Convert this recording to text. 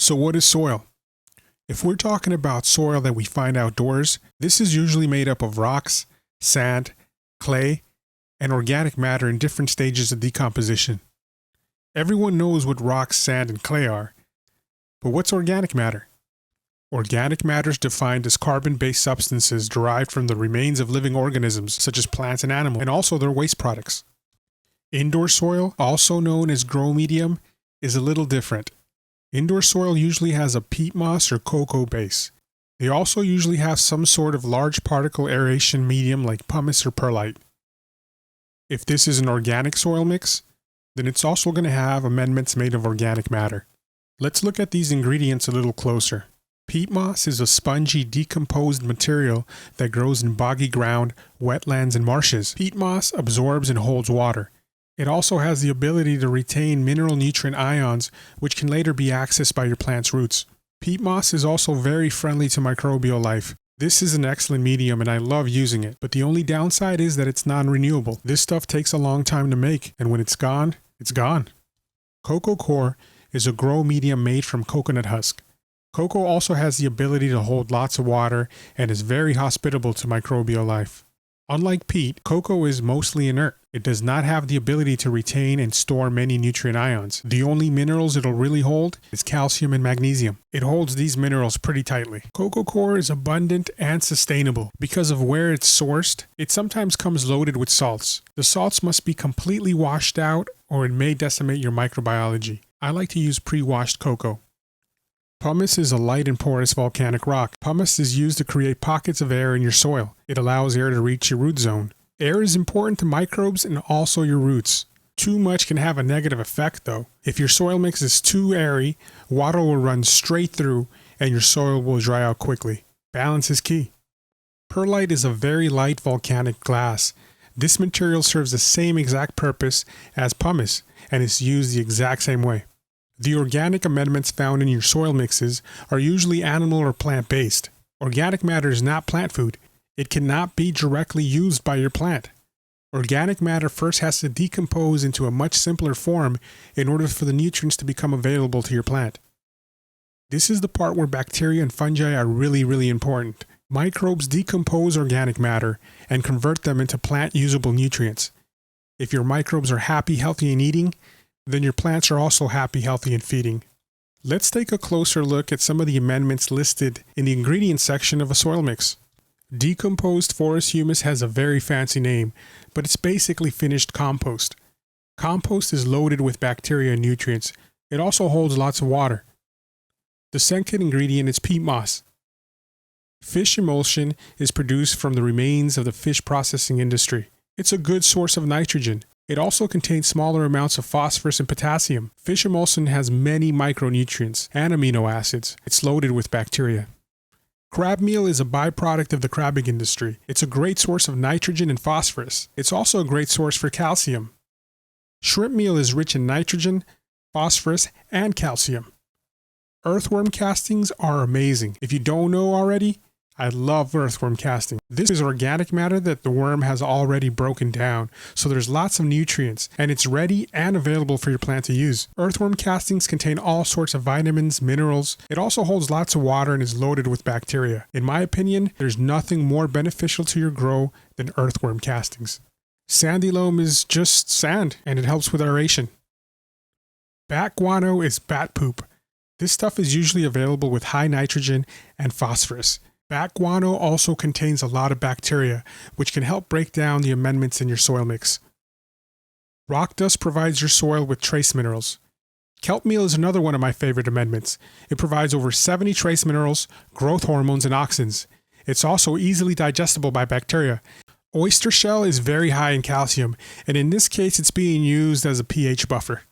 So what is soil? If we're talking about soil that we find outdoors, this is usually made up of rocks, sand, clay, and organic matter in different stages of decomposition. Everyone knows what rocks, sand, and clay are. But what's organic matter? Organic matter is defined as carbon-based substances derived from the remains of living organisms such as plants and animals, and also their waste products. Indoor soil, also known as grow medium, is a little different. Indoor soil usually has a peat moss or cocoa base. They also usually have some sort of large particle aeration medium like pumice or perlite. If this is an organic soil mix, then it's also going to have amendments made of organic matter. Let's look at these ingredients a little closer. Peat moss is a spongy, decomposed material that grows in boggy ground, wetlands, and marshes. Peat moss absorbs and holds water. It also has the ability to retain mineral nutrient ions, which can later be accessed by your plant's roots. Peat moss is also very friendly to microbial life. This is an excellent medium and I love using it, but the only downside is that it's non-renewable. This stuff takes a long time to make, and when it's gone, it's gone. Coco Coir is a grow medium made from coconut husk. Cocoa also has the ability to hold lots of water and is very hospitable to microbial life. Unlike peat, cocoa is mostly inert. It does not have the ability to retain and store many nutrient ions. The only minerals it'll really hold is calcium and magnesium. It holds these minerals pretty tightly. Coco Coir is abundant and sustainable. Because of where it's sourced, it sometimes comes loaded with salts. The salts must be completely washed out or it may decimate your microbiology. I like to use pre-washed cocoa. Pumice is a light and porous volcanic rock. Pumice is used to create pockets of air in your soil. It allows air to reach your root zone. Air is important to microbes and also your roots. Too much can have a negative effect though. If your soil mix is too airy, water will run straight through and your soil will dry out quickly. Balance is key. Perlite is a very light volcanic glass. This material serves the same exact purpose as pumice and is used the exact same way. The organic amendments found in your soil mixes are usually animal or plant-based. Organic matter is not plant food. It cannot be directly used by your plant. Organic matter first has to decompose into a much simpler form in order for the nutrients to become available to your plant. This is the part where bacteria and fungi are really important. Microbes decompose organic matter and convert them into plant-usable nutrients. If your microbes are happy, healthy, and eating, then your plants are also happy, healthy, and feeding. Let's take a closer look at some of the amendments listed in the ingredients section of a soil mix. Decomposed forest humus has a very fancy name, but it's basically finished compost. Compost is loaded with bacteria and nutrients. It also holds lots of water. The second ingredient is peat moss. Fish emulsion is produced from the remains of the fish processing industry. It's a good source of nitrogen. It also contains smaller amounts of phosphorus and potassium. Fish emulsion has many micronutrients and amino acids. It's loaded with bacteria. Crab meal is a byproduct of the crabbing industry. It's a great source of nitrogen and phosphorus. It's also a great source for calcium. Shrimp meal is rich in nitrogen, phosphorus, and calcium. Earthworm castings are amazing. If you don't know already, I love earthworm casting. This is organic matter that the worm has already broken down, so there's lots of nutrients, and it's ready and available for your plant to use. Earthworm castings contain all sorts of vitamins, minerals. It also holds lots of water and is loaded with bacteria. In my opinion, there's nothing more beneficial to your grow than earthworm castings. Sandy loam is just sand, and it helps with aeration. Bat guano is bat poop. This stuff is usually available with high nitrogen and phosphorus. Bat guano also contains a lot of bacteria, which can help break down the amendments in your soil mix. Rock dust provides your soil with trace minerals. Kelp meal is another one of my favorite amendments. It provides over 70 trace minerals, growth hormones, and auxins. It's also easily digestible by bacteria. Oyster shell is very high in calcium, and in this case it's being used as a pH buffer.